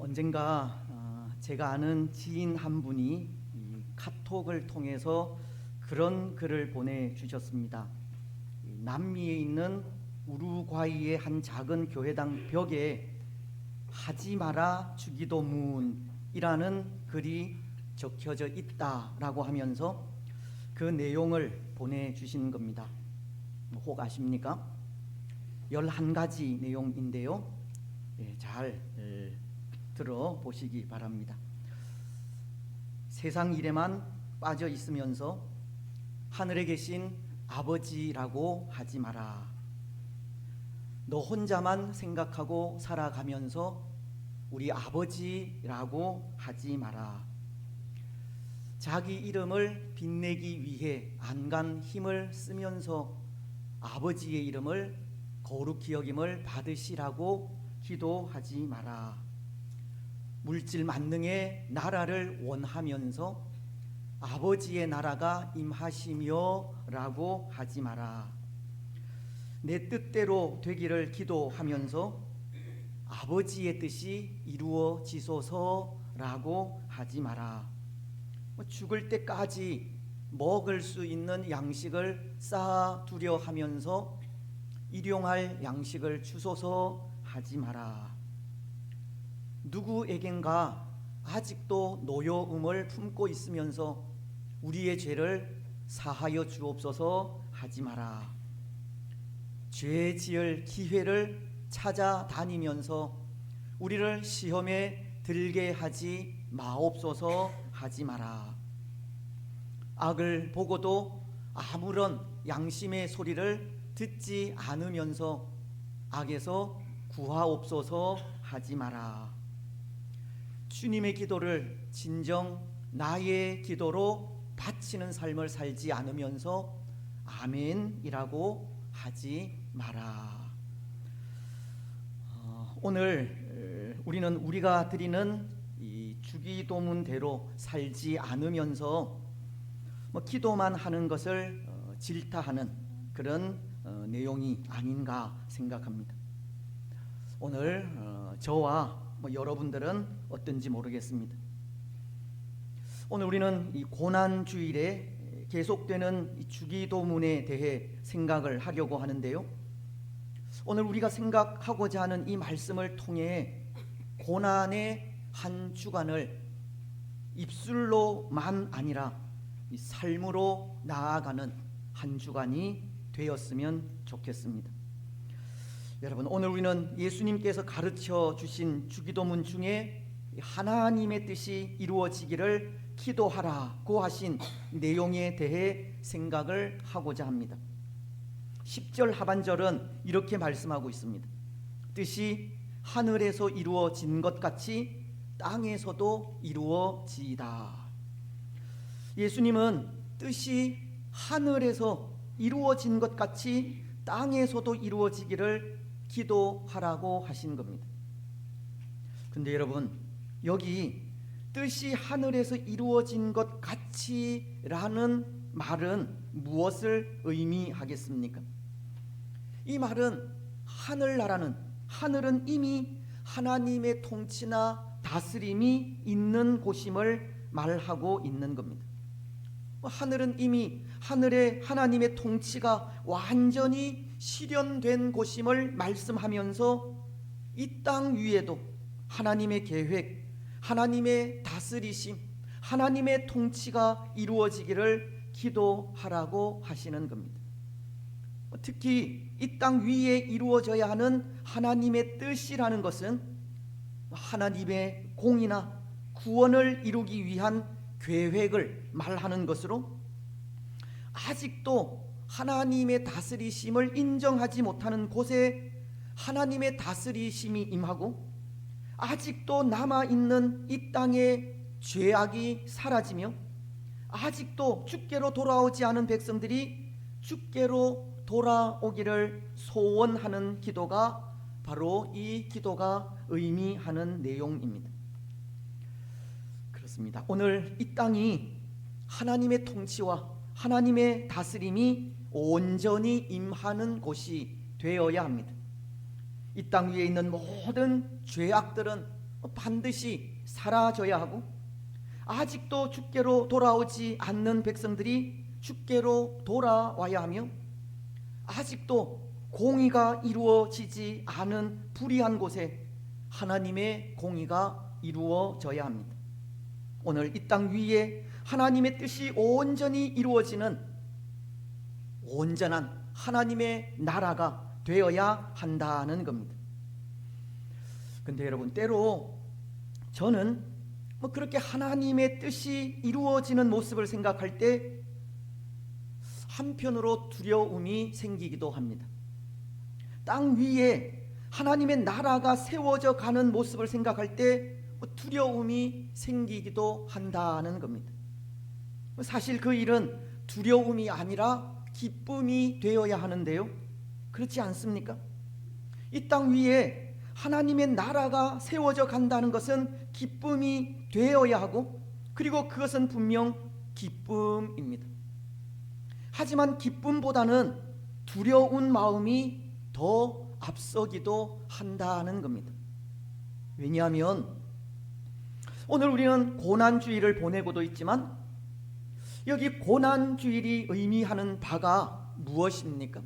언젠가 제가 아는 지인 한 분이 이 카톡을 통해서 그런 글을 보내주셨습니다. 남미에 있는 우루과이의 한 작은 교회당 벽에 하지 마라 주기도문이라는 글이 적혀져 있다라고 하면서 그 내용을 보내주신 겁니다. 혹 아십니까? 11가지 내용인데요. 잘 들어보시기 바랍니다. 세상 일에만 빠져 있으면서 하늘에 계신 아버지라고 하지 마라. 너 혼자만 생각하고 살아가면서 우리 아버지라고 하지 마라. 자기 이름을 빛내기 위해 안간 힘을 쓰면서 아버지의 이름을 거룩히 여김을 받으시라고 기도하지 마라. 물질 만능의 나라를 원하면서 아버지의 나라가 임하시며 라고 하지 마라. 내 뜻대로 되기를 기도하면서 아버지의 뜻이 이루어지소서라고 하지 마라. 죽을 때까지 먹을 수 있는 양식을 쌓아두려 하면서 일용할 양식을 주소서 하지 마라. 누구에겐가 아직도 노여움을 품고 있으면서 우리의 죄를 사하여 주옵소서 하지 마라. 죄 지을 기회를 찾아다니면서 우리를 시험에 들게 하지 마옵소서 하지 마라. 악을 보고도 아무런 양심의 소리를 듣지 않으면서 악에서 구하옵소서 하지 마라. 주님의 기도를 진정 나의 기도로 바치는 삶을 살지 않으면서 아멘이라고 하지 마라. 오늘 우리는 우리가 드리는 이 주기도문대로 살지 않으면서 기도만 하는 것을 질타하는 그런 내용이 아닌가 생각합니다. 오늘 저와 여러분들은 어떤지 모르겠습니다. 오늘 우리는 이 고난주일에 계속되는 이 주기도문에 대해 생각을 하려고 하는데요. 오늘 우리가 생각하고자 하는 이 말씀을 통해 고난의 한 주간을 입술로만 아니라 이 삶으로 나아가는 한 주간이 되었으면 좋겠습니다. 여러분, 오늘 우리는 예수님께서 가르쳐 주신 주기도문 중에 하나님의 뜻이 이루어지기를 기도하라고 하신 내용에 대해 생각을 하고자 합니다. 10절 하반절은 이렇게 말씀하고 있습니다. 뜻이 하늘에서 이루어진 것 같이 땅에서도 이루어지이다. 예수님은 뜻이 하늘에서 이루어진 것 같이 땅에서도 이루어지기를 기도하라고 하신 겁니다. 근데 여러분, 여기 뜻이 하늘에서 이루어진 것 같이라는 말은 무엇을 의미하겠습니까? 이 말은 하늘은 이미 하나님의 통치나 다스림이 있는 곳임을 말하고 있는 겁니다. 하늘은 이미 하늘에 하나님의 통치가 완전히 실현된 곳임을 말씀하면서 이 땅 위에도 하나님의 계획, 하나님의 다스리심, 하나님의 통치가 이루어지기를 기도하라고 하시는 겁니다. 특히 이 땅 위에 이루어져야 하는 하나님의 뜻이라는 것은 하나님의 공의나 구원을 이루기 위한 계획을 말하는 것으로, 아직도 하나님의 다스리심을 인정하지 못하는 곳에 하나님의 다스리심이 임하고, 아직도 남아있는 이 땅의 죄악이 사라지며, 아직도 주께로 돌아오지 않은 백성들이 주께로 돌아오기를 소원하는 기도가 바로 이 기도가 의미하는 내용입니다. 그렇습니다. 오늘 이 땅이 하나님의 통치와 하나님의 다스림이 온전히 임하는 곳이 되어야 합니다. 이 땅 위에 있는 모든 죄악들은 반드시 사라져야 하고, 아직도 주께로 돌아오지 않는 백성들이 주께로 돌아와야 하며, 아직도 공의가 이루어지지 않은 불의한 곳에 하나님의 공의가 이루어져야 합니다. 오늘 이 땅 위에 하나님의 뜻이 온전히 이루어지는 온전한 하나님의 나라가 되어야 한다는 겁니다. 근데 여러분, 때로 저는 그렇게 하나님의 뜻이 이루어지는 모습을 생각할 때 한편으로 두려움이 생기기도 합니다. 땅 위에 하나님의 나라가 세워져 가는 모습을 생각할 때 두려움이 생기기도 한다는 겁니다. 사실 그 일은 두려움이 아니라 기쁨이 되어야 하는데요, 그렇지 않습니까? 이 땅 위에 하나님의 나라가 세워져 간다는 것은 기쁨이 되어야 하고, 그리고 그것은 분명 기쁨입니다. 하지만 기쁨보다는 두려운 마음이 더 앞서기도 한다는 겁니다. 왜냐하면 오늘 우리는 고난주일을 보내고도 있지만, 여기 고난주일이 의미하는 바가 무엇입니까?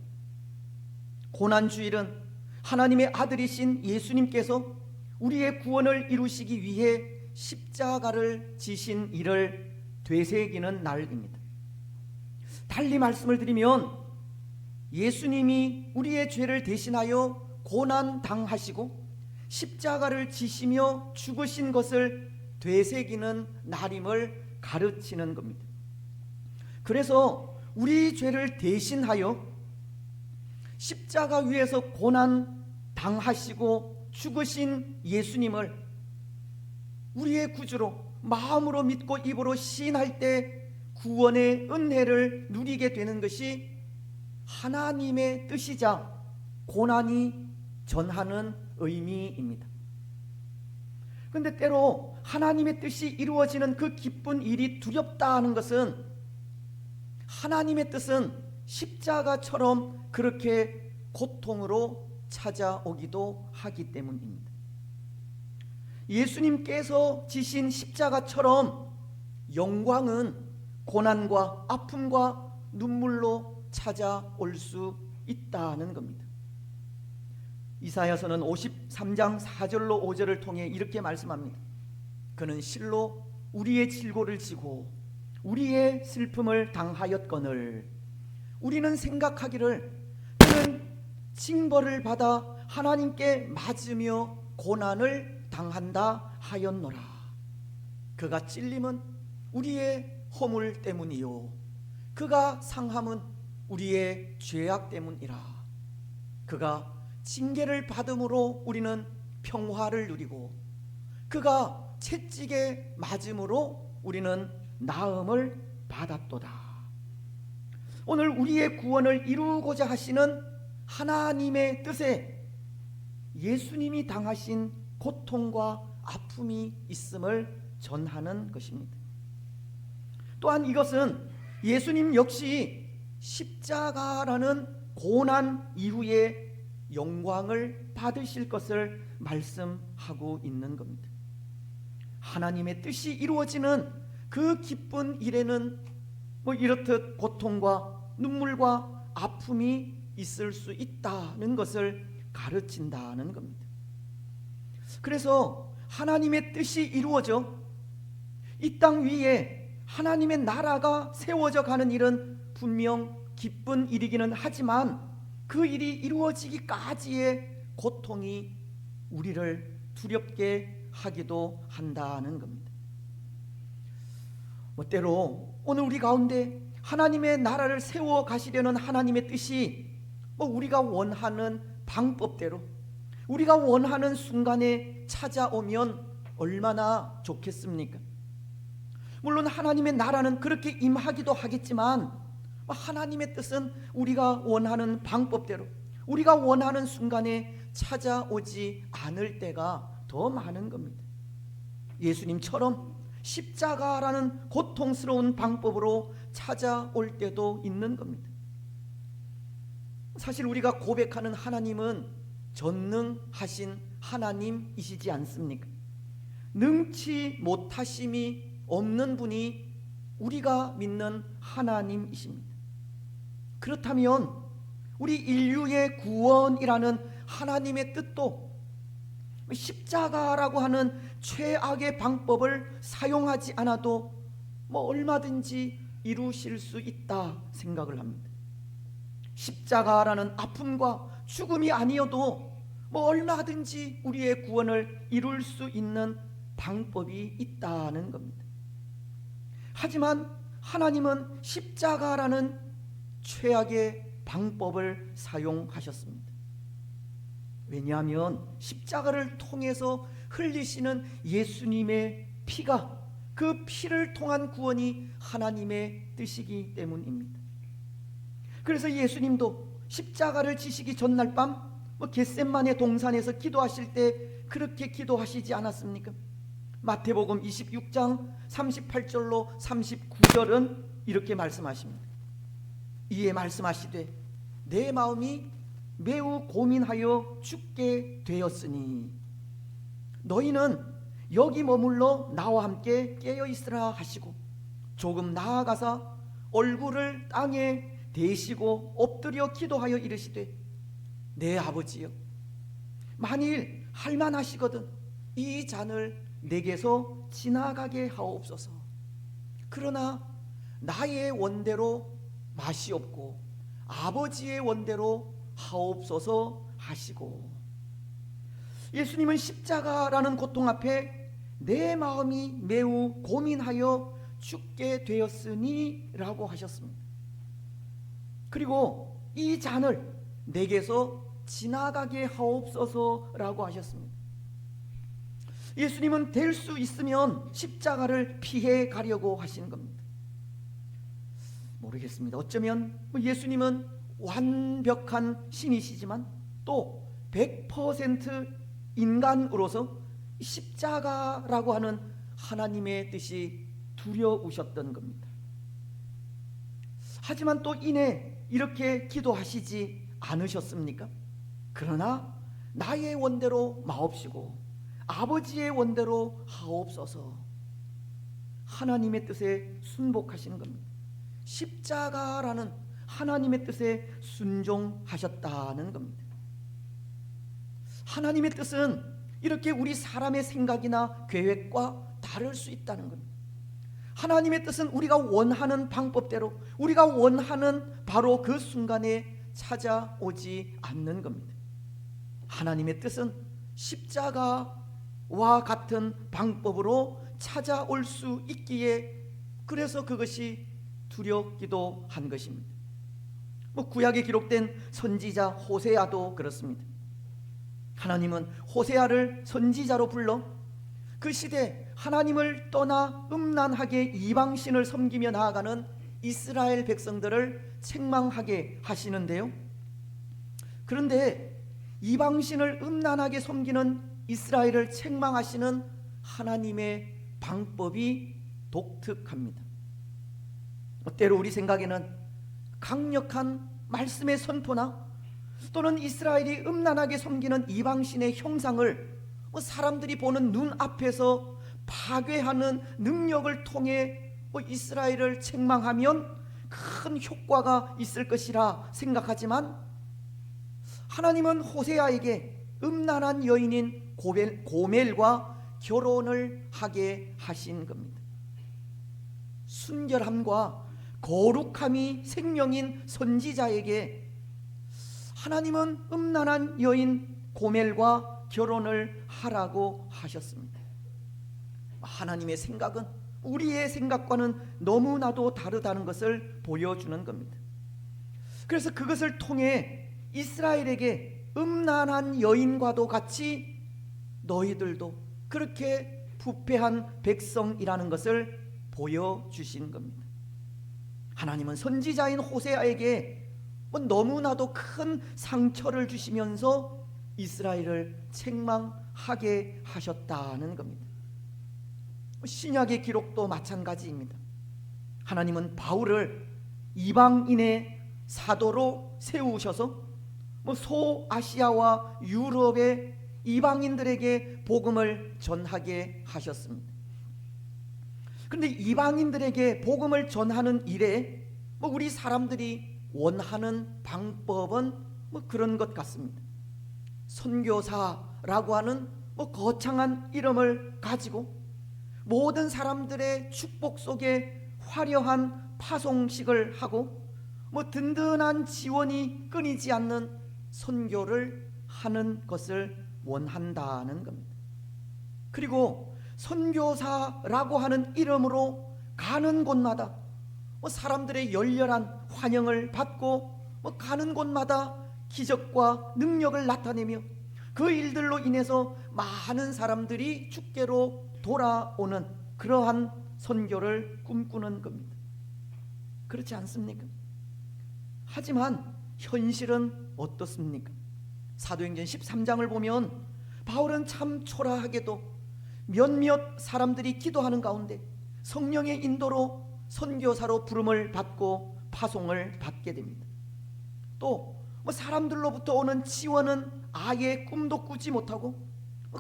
고난주일은 하나님의 아들이신 예수님께서 우리의 구원을 이루시기 위해 십자가를 지신 일을 되새기는 날입니다. 달리 말씀을 드리면, 예수님이 우리의 죄를 대신하여 고난당하시고 십자가를 지시며 죽으신 것을 되새기는 날임을 가르치는 겁니다. 그래서 우리 죄를 대신하여 십자가 위에서 고난당하시고 죽으신 예수님을 우리의 구주로 마음으로 믿고 입으로 시인할 때 구원의 은혜를 누리게 되는 것이 하나님의 뜻이자 고난이 전하는 의미입니다. 그런데 때로 하나님의 뜻이 이루어지는 그 기쁜 일이 두렵다 하는 것은, 하나님의 뜻은 십자가처럼 그렇게 고통으로 찾아오기도 하기 때문입니다. 예수님께서 지신 십자가처럼 영광은 고난과 아픔과 눈물로 찾아올 수 있다는 겁니다. 이사야서는 53장 4절로 5절을 통해 이렇게 말씀합니다. 그는 실로 우리의 질고를 지고 우리의 슬픔을 당하였거늘 우리는 생각하기를 그는 징벌을 받아 하나님께 맞으며 고난을 당한다 하였노라. 그가 찔림은 우리의 허물 때문이요 그가 상함은 우리의 죄악 때문이라. 그가 징계를 받음으로 우리는 평화를 누리고 그가 채찍에 맞음으로 우리는 나음을 받았도다. 오늘 우리의 구원을 이루고자 하시는 하나님의 뜻에 예수님이 당하신 고통과 아픔이 있음을 전하는 것입니다. 또한 이것은 예수님 역시 십자가라는 고난 이후에 영광을 받으실 것을 말씀하고 있는 겁니다. 하나님의 뜻이 이루어지는 그 기쁜 일에는 이렇듯 고통과 눈물과 아픔이 있을 수 있다는 것을 가르친다는 겁니다. 그래서 하나님의 뜻이 이루어져 이 땅 위에 하나님의 나라가 세워져 가는 일은 분명 기쁜 일이기는 하지만 그 일이 이루어지기까지의 고통이 우리를 두렵게 하기도 한다는 겁니다. 때로 오늘 우리 가운데 하나님의 나라를 세워 가시려는 하나님의 뜻이 우리가 원하는 방법대로 우리가 원하는 순간에 찾아오면 얼마나 좋겠습니까? 물론 하나님의 나라는 그렇게 임하기도 하겠지만 하나님의 뜻은 우리가 원하는 방법대로 우리가 원하는 순간에 찾아오지 않을 때가 더 많은 겁니다. 예수님처럼 십자가라는 고통스러운 방법으로 찾아올 때도 있는 겁니다. 사실 우리가 고백하는 하나님은 전능하신 하나님이시지 않습니까? 능치 못하심이 없는 분이 우리가 믿는 하나님이십니다. 그렇다면 우리 인류의 구원이라는 하나님의 뜻도 십자가라고 하는 최악의 방법을 사용하지 않아도 얼마든지 이루실 수 있다 생각을 합니다. 십자가라는 아픔과 죽음이 아니어도 얼마든지 우리의 구원을 이룰 수 있는 방법이 있다는 겁니다. 하지만 하나님은 십자가라는 최악의 방법을 사용하셨습니다. 왜냐하면 십자가를 통해서 흘리시는 예수님의 피가, 그 피를 통한 구원이 하나님의 뜻이기 때문입니다. 그래서 예수님도 십자가를 지시기 전날 밤 겟셋마네 동산에서 기도하실 때 그렇게 기도하시지 않았습니까? 마태복음 26장 38절로 39절은 이렇게 말씀하십니다. 이에 말씀하시되 내 마음이 매우 고민하여 죽게 되었으니 너희는 여기 머물러 나와 함께 깨어 있으라 하시고 조금 나아가사 얼굴을 땅에 대시고 엎드려 기도하여 이르시되 내 아버지여, 만일 할만하시거든 이 잔을 내게서 지나가게 하옵소서. 그러나 나의 원대로 마시옵고 아버지의 원대로 하옵소서 하시고, 예수님은 십자가라는 고통 앞에 내 마음이 매우 고민하여 죽게 되었으니 라고 하셨습니다. 그리고 이 잔을 내게서 지나가게 하옵소서 라고 하셨습니다. 예수님은 될 수 있으면 십자가를 피해 가려고 하시는 겁니다. 모르겠습니다. 어쩌면 예수님은 완벽한 신이시지만 또 100% 인간으로서 십자가라고 하는 하나님의 뜻이 두려우셨던 겁니다. 하지만 또 이내 이렇게 기도하시지 않으셨습니까? 그러나 나의 원대로 마옵시고 아버지의 원대로 하옵소서. 하나님의 뜻에 순복하시는 겁니다. 십자가라는 하나님의 뜻에 순종하셨다는 겁니다. 하나님의 뜻은 이렇게 우리 사람의 생각이나 계획과 다를 수 있다는 겁니다. 하나님의 뜻은 우리가 원하는 방법대로, 우리가 원하는 바로 그 순간에 찾아오지 않는 겁니다. 하나님의 뜻은 십자가와 같은 방법으로 찾아올 수 있기에, 그래서 그것이 두렵기도 한 것입니다. 구약에 기록된 선지자 호세아도 그렇습니다. 하나님은 호세아를 선지자로 불러 그 시대 하나님을 떠나 음란하게 이방신을 섬기며 나아가는 이스라엘 백성들을 책망하게 하시는데요, 그런데 이방신을 음란하게 섬기는 이스라엘을 책망하시는 하나님의 방법이 독특합니다. 때로 우리 생각에는 강력한 말씀의 선포나 또는 이스라엘이 음란하게 섬기는 이방신의 형상을 사람들이 보는 눈앞에서 파괴하는 능력을 통해 이스라엘을 책망하면 큰 효과가 있을 것이라 생각하지만, 하나님은 호세아에게 음란한 여인인 고멜과 결혼을 하게 하신 겁니다. 순결함과 거룩함이 생명인 선지자에게 하나님은 음란한 여인 고멜과 결혼을 하라고 하셨습니다. 하나님의 생각은 우리의 생각과는 너무나도 다르다는 것을 보여주는 겁니다. 그래서 그것을 통해 이스라엘에게 음란한 여인과도 같이 너희들도 그렇게 부패한 백성이라는 것을 보여주신 겁니다. 하나님은 선지자인 호세아에게 너무나도 큰 상처를 주시면서 이스라엘을 책망하게 하셨다는 겁니다. 신약의 기록도 마찬가지입니다. 하나님은 바울을 이방인의 사도로 세우셔서 소아시아와 유럽의 이방인들에게 복음을 전하게 하셨습니다. 그런데 이방인들에게 복음을 전하는 일에 우리 사람들이 원하는 방법은 그런 것 같습니다. 선교사라고 하는 거창한 이름을 가지고 모든 사람들의 축복 속에 화려한 파송식을 하고 든든한 지원이 끊이지 않는 선교를 하는 것을 원한다는 겁니다. 그리고 선교사라고 하는 이름으로 가는 곳마다 사람들의 열렬한 환영을 받고 가는 곳마다 기적과 능력을 나타내며 그 일들로 인해서 많은 사람들이 주께로 돌아오는 그러한 선교를 꿈꾸는 겁니다. 그렇지 않습니까? 하지만 현실은 어떻습니까? 사도행전 13장을 보면 바울은 참 초라하게도 몇몇 사람들이 기도하는 가운데 성령의 인도로 선교사로 부름을 받고 파송을 받게 됩니다. 또 사람들로부터 오는 지원은 아예 꿈도 꾸지 못하고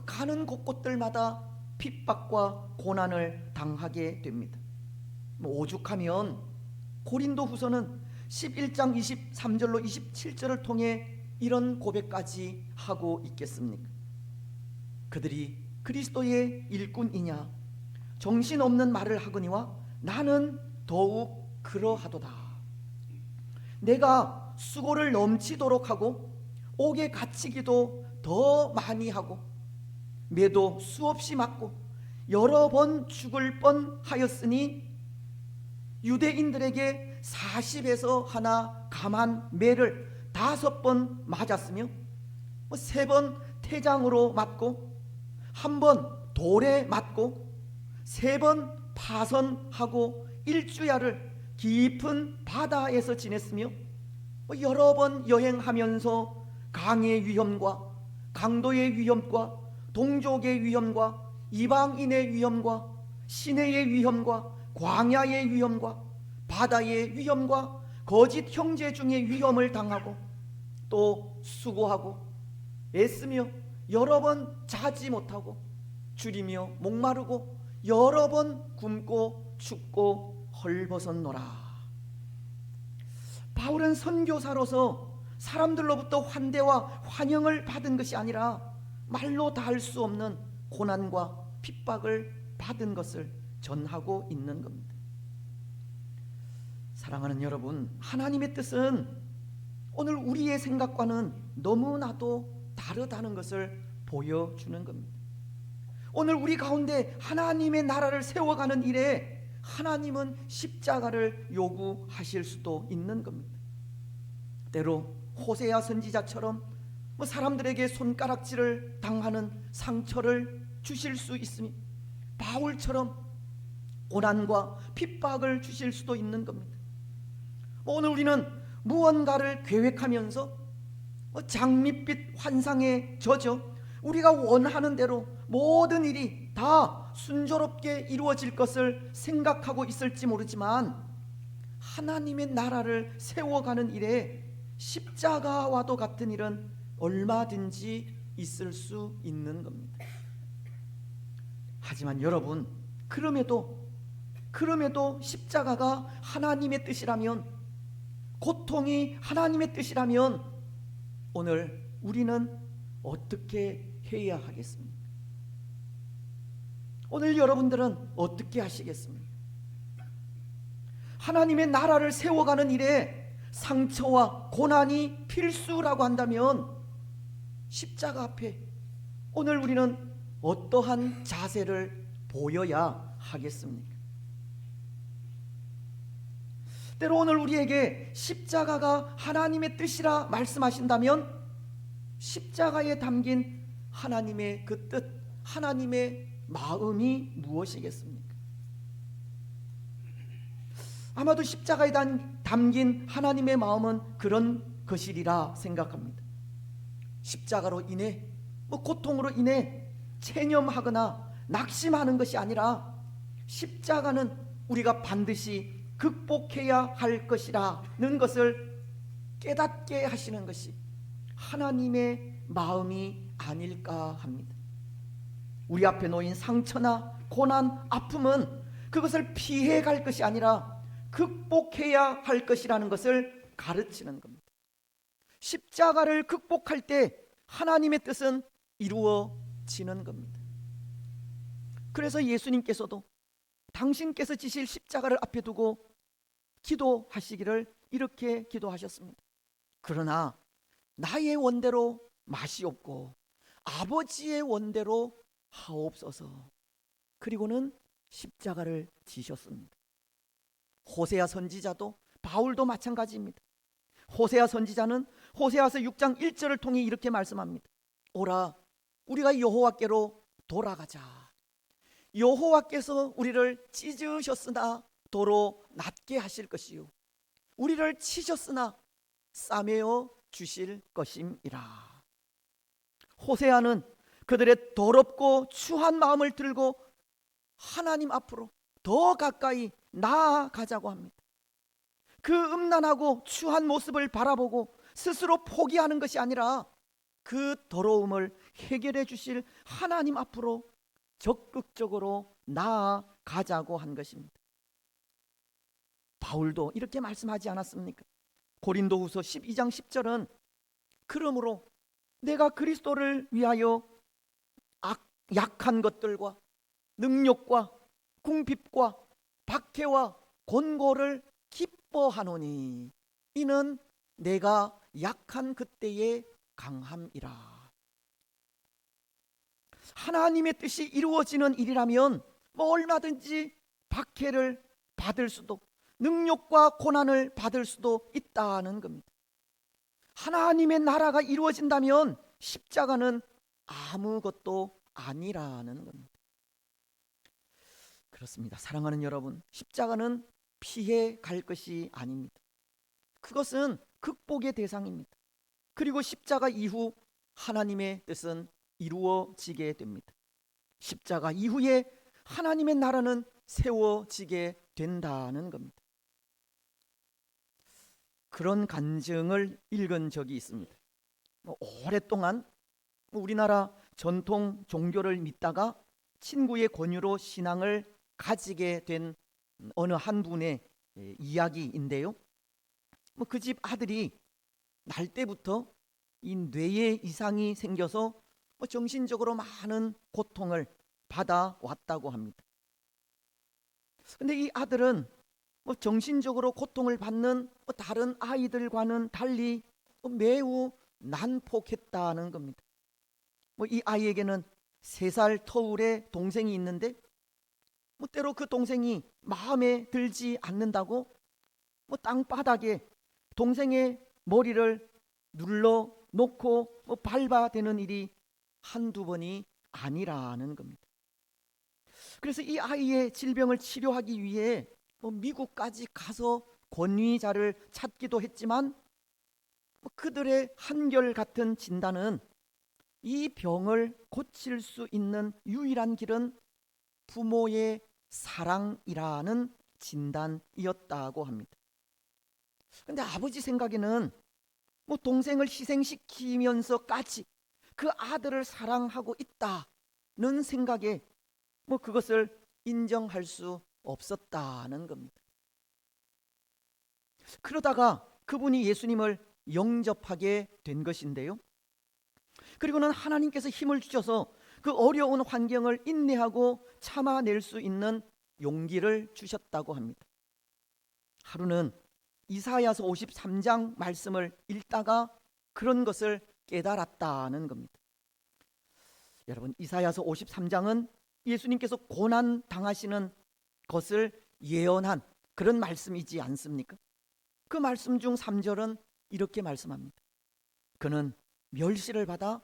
가는 곳곳들마다 핍박과 고난을 당하게 됩니다. 오죽하면 고린도 후서는 11장 23절로 27절을 통해 이런 고백까지 하고 있겠습니까? 그들이 그리스도의 일꾼이냐 정신없는 말을 하거니와 나는 더욱 그러하도다. 내가 수고를 넘치도록 하고 옥에 갇히기도 더 많이 하고 매도 수없이 맞고 여러 번 죽을 뻔하였으니 유대인들에게 40에서 하나 감한 매를 5번 맞았으며 3번 태장으로 맞고 1번 돌에 맞고 3번 파선하고 일주야를 깊은 바다에서 지냈으며 여러 번 여행하면서 강의 위험과 강도의 위험과 동족의 위험과 이방인의 위험과 시내의 위험과 광야의 위험과 바다의 위험과 거짓 형제 중의 위험을 당하고 또 수고하고 애쓰며 여러 번 자지 못하고 줄이며 목마르고 여러 번 굶고 춥고 헐벗었노라. 바울은 선교사로서 사람들로부터 환대와 환영을 받은 것이 아니라 말로 다 할 수 없는 고난과 핍박을 받은 것을 전하고 있는 겁니다. 사랑하는 여러분, 하나님의 뜻은 오늘 우리의 생각과는 너무나도 다르다는 것을 보여주는 겁니다. 오늘 우리 가운데 하나님의 나라를 세워가는 일에 하나님은 십자가를 요구하실 수도 있는 겁니다. 때로 호세아 선지자처럼 사람들에게 손가락질을 당하는 상처를 주실 수 있으며 바울처럼 고난과 핍박을 주실 수도 있는 겁니다. 오늘 우리는 무언가를 계획하면서 장밋빛 환상에 젖어 우리가 원하는 대로 모든 일이 다 순조롭게 이루어질 것을 생각하고 있을지 모르지만 하나님의 나라를 세워가는 일에 십자가와도 같은 일은 얼마든지 있을 수 있는 겁니다. 하지만 여러분, 그럼에도 십자가가 하나님의 뜻이라면, 고통이 하나님의 뜻이라면 오늘 우리는 어떻게 해야 하겠습니까? 오늘 여러분들은 어떻게 하시겠습니까? 하나님의 나라를 세워가는 일에 상처와 고난이 필수라고 한다면 십자가 앞에 오늘 우리는 어떠한 자세를 보여야 하겠습니까? 때로 오늘 우리에게 십자가가 하나님의 뜻이라 말씀하신다면 십자가에 담긴 하나님의 그 뜻, 하나님의 마음이 무엇이겠습니까? 아마도 십자가에 담긴 하나님의 마음은 그런 것이리라 생각합니다. 십자가로 인해 고통으로 인해 체념하거나 낙심하는 것이 아니라 십자가는 우리가 반드시 극복해야 할 것이라는 것을 깨닫게 하시는 것이 하나님의 마음이 아닐까 합니다. 우리 앞에 놓인 상처나 고난, 아픔은 그것을 피해 갈 것이 아니라 극복해야 할 것이라는 것을 가르치는 겁니다. 십자가를 극복할 때 하나님의 뜻은 이루어지는 겁니다. 그래서 예수님께서도 당신께서 지실 십자가를 앞에 두고 기도하시기를 이렇게 기도하셨습니다. 그러나 나의 원대로 마시옵고 아버지의 원대로 하옵소서. 그리고는 십자가를 지셨습니다. 호세아 선지자도 바울도 마찬가지입니다. 호세아 선지자는 호세아서 6장 1절을 통해 이렇게 말씀합니다. 오라 우리가 여호와께로 돌아가자. 여호와께서 우리를 찢으셨으나 도로 낫게 하실 것이요 우리를 치셨으나 싸매어 주실 것임이라. 호세아는 그들의 더럽고 추한 마음을 들고 하나님 앞으로 더 가까이 나아가자고 합니다. 그 음란하고 추한 모습을 바라보고 스스로 포기하는 것이 아니라 그 더러움을 해결해 주실 하나님 앞으로 적극적으로 나아가자고 한 것입니다. 바울도 이렇게 말씀하지 않았습니까? 고린도후서 12장 10절은 그러므로 내가 그리스도를 위하여 약한 것들과 능력과 궁핍과 박해와 곤고를 기뻐하노니 이는 내가 약한 그때의 강함이라. 하나님의 뜻이 이루어지는 일이라면 얼마든지 박해를 받을 수도 능력과 고난을 받을 수도 있다는 겁니다. 하나님의 나라가 이루어진다면 십자가는 아무것도 아니라는 겁니다. 그렇습니다. 사랑하는 여러분, 십자가는 피해 갈 것이 아닙니다. 그것은 극복의 대상입니다. 그리고 십자가 이후 하나님의 뜻은 이루어지게 됩니다. 십자가 이후에 하나님의 나라는 세워지게 된다는 겁니다. 그런 간증을 읽은 적이 있습니다. 오랫동안 우리나라 전통 종교를 믿다가 친구의 권유로 신앙을 가지게 된 어느 한 분의 이야기인데요. 그 집 아들이 날 때부터 이 뇌에 이상이 생겨서 정신적으로 많은 고통을 받아왔다고 합니다. 근데 이 아들은 정신적으로 고통을 받는 다른 아이들과는 달리 매우 난폭했다는 겁니다. 이 아이에게는 3살 터울의 동생이 있는데 때로 그 동생이 마음에 들지 않는다고 땅바닥에 동생의 머리를 눌러 놓고 밟아대는 일이 한두 번이 아니라는 겁니다. 그래서 이 아이의 질병을 치료하기 위해 미국까지 가서 권위자를 찾기도 했지만 그들의 한결같은 진단은 이 병을 고칠 수 있는 유일한 길은 부모의 사랑이라는 진단이었다고 합니다. 그런데 아버지 생각에는 동생을 희생시키면서까지 그 아들을 사랑하고 있다는 생각에 그것을 인정할 수 없었다는 겁니다. 그러다가 그분이 예수님을 영접하게 된 것인데요. 그리고는 하나님께서 힘을 주셔서 그 어려운 환경을 인내하고 참아낼 수 있는 용기를 주셨다고 합니다. 하루는 이사야서 53장 말씀을 읽다가 그런 것을 깨달았다는 겁니다. 여러분, 이사야서 53장은 예수님께서 고난 당하시는 것을 예언한 그런 말씀이지 않습니까? 그 말씀 중 3절은 이렇게 말씀합니다. 그는 멸시를 받아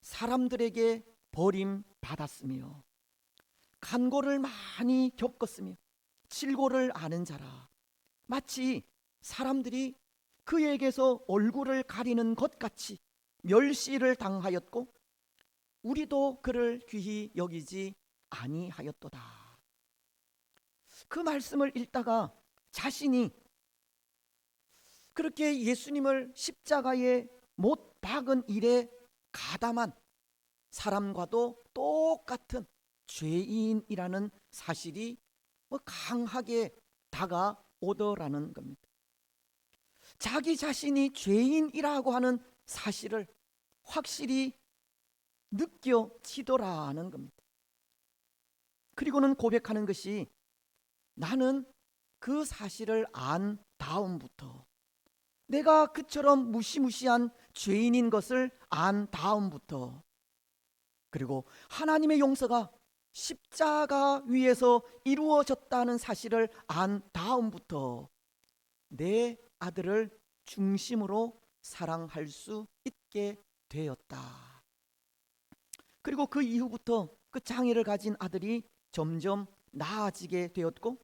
사람들에게 버림받았으며 간고를 많이 겪었으며 질고를 아는 자라. 마치 사람들이 그에게서 얼굴을 가리는 것 같이 멸시를 당하였고 우리도 그를 귀히 여기지 아니하였도다. 그 말씀을 읽다가 자신이 그렇게 예수님을 십자가에 못 박은 일에 가담한 사람과도 똑같은 죄인이라는 사실이 강하게 다가오더라는 겁니다. 자기 자신이 죄인이라고 하는 사실을 확실히 느껴지더라는 겁니다. 그리고는 고백하는 것이, 나는 그 사실을 안 다음부터, 내가 그처럼 무시무시한 죄인인 것을 안 다음부터, 그리고 하나님의 용서가 십자가 위에서 이루어졌다는 사실을 안 다음부터 내 아들을 중심으로 사랑할 수 있게 되었다. 그리고 그 이후부터 그 장애를 가진 아들이 점점 나아지게 되었고,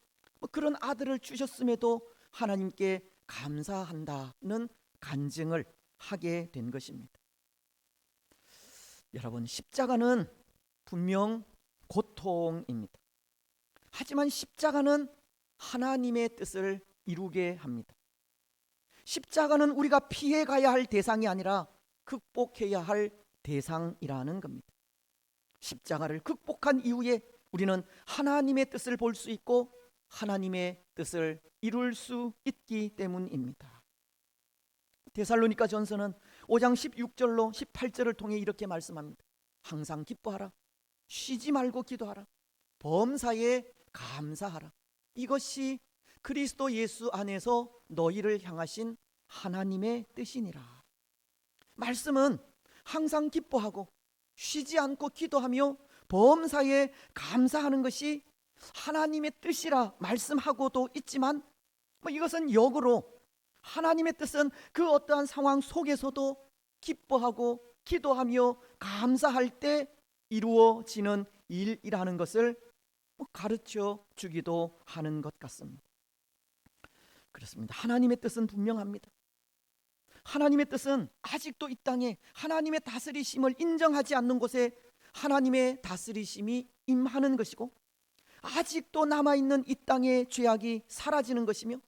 그런 아들을 주셨음에도 하나님께 감사한다는 간증을 하게 된 것입니다. 여러분, 십자가는 분명 고통입니다. 하지만 십자가는 하나님의 뜻을 이루게 합니다. 십자가는 우리가 피해 가야 할 대상이 아니라 극복해야 할 대상이라는 겁니다. 십자가를 극복한 이후에 우리는 하나님의 뜻을 볼 수 있고 하나님의 뜻을 이룰 수 있기 때문입니다. 데살로니가 전서는 5장 16절로 18절을 통해 이렇게 말씀합니다. 항상 기뻐하라, 쉬지 말고 기도하라, 범사에 감사하라. 이것이 그리스도 예수 안에서 너희를 향하신 하나님의 뜻이니라. 말씀은 항상 기뻐하고 쉬지 않고 기도하며 범사에 감사하는 것이 하나님의 뜻이라 말씀하고도 있지만, 이것은 역으로 하나님의 뜻은 그 어떠한 상황 속에서도 기뻐하고 기도하며 감사할 때 이루어지는 일이라는 것을 가르쳐 주기도 하는 것 같습니다. 그렇습니다. 하나님의 뜻은 분명합니다. 하나님의 뜻은 아직도 이 땅에 하나님의 다스리심을 인정하지 않는 곳에 하나님의 다스리심이 임하는 것이고, 아직도 남아있는 이 땅의 죄악이 사라지는 것이며,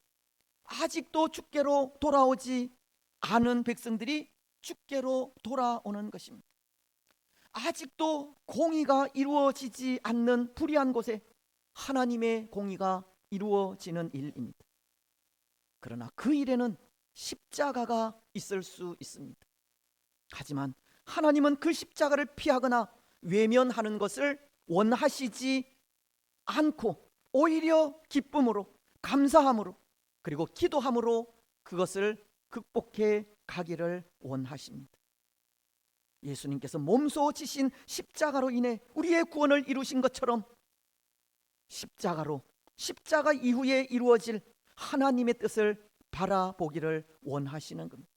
아직도 주께로 돌아오지 않은 백성들이 주께로 돌아오는 것입니다. 아직도 공의가 이루어지지 않는 불의한 곳에 하나님의 공의가 이루어지는 일입니다. 그러나 그 일에는 십자가가 있을 수 있습니다. 하지만 하나님은 그 십자가를 피하거나 외면하는 것을 원하시지 않고 오히려 기쁨으로, 감사함으로, 그리고 기도함으로 그것을 극복해 가기를 원하십니다. 예수님께서 몸소 지신 십자가로 인해 우리의 구원을 이루신 것처럼 십자가 이후에 이루어질 하나님의 뜻을 바라보기를 원하시는 겁니다.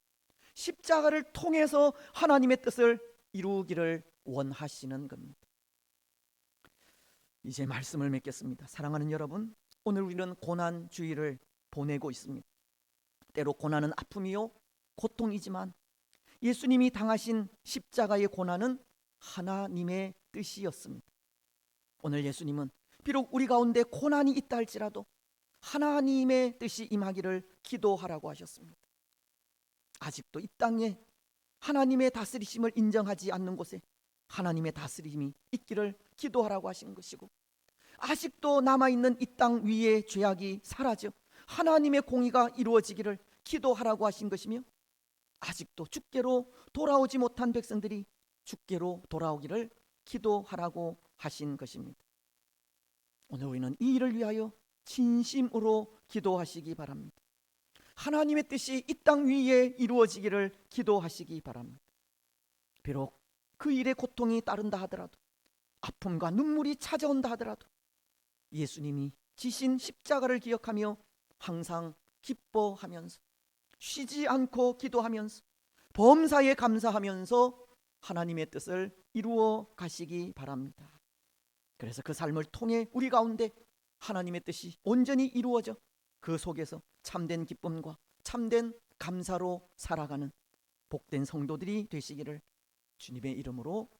십자가를 통해서 하나님의 뜻을 이루기를 원하시는 겁니다. 이제 말씀을 맺겠습니다. 사랑하는 여러분, 오늘 우리는 고난 주일을 보내고 있습니다. 때로 고난은 아픔이요 고통이지만 예수님이 당하신 십자가의 고난은 하나님의 뜻이었습니다. 오늘 예수님은 비록 우리 가운데 고난이 있다 할지라도 하나님의 뜻이 임하기를 기도하라고 하셨습니다. 아직도 이 땅에 하나님의 다스리심을 인정하지 않는 곳에 하나님의 다스림이 있기를 기도하라고 하신 것이고, 아직도 남아있는 이 땅 위에 죄악이 사라져 하나님의 공의가 이루어지기를 기도하라고 하신 것이며, 아직도 주께로 돌아오지 못한 백성들이 주께로 돌아오기를 기도하라고 하신 것입니다. 오늘 우리는 이 일을 위하여 진심으로 기도하시기 바랍니다. 하나님의 뜻이 이 땅 위에 이루어지기를 기도하시기 바랍니다. 비록 그 일에 고통이 따른다 하더라도, 아픔과 눈물이 찾아온다 하더라도 예수님이 지신 십자가를 기억하며 항상 기뻐하면서 쉬지 않고 기도하면서 범사에 감사하면서 하나님의 뜻을 이루어 가시기 바랍니다. 그래서 그 삶을 통해 우리 가운데 하나님의 뜻이 온전히 이루어져 그 속에서 참된 기쁨과 참된 감사로 살아가는 복된 성도들이 되시기를 주님의 이름으로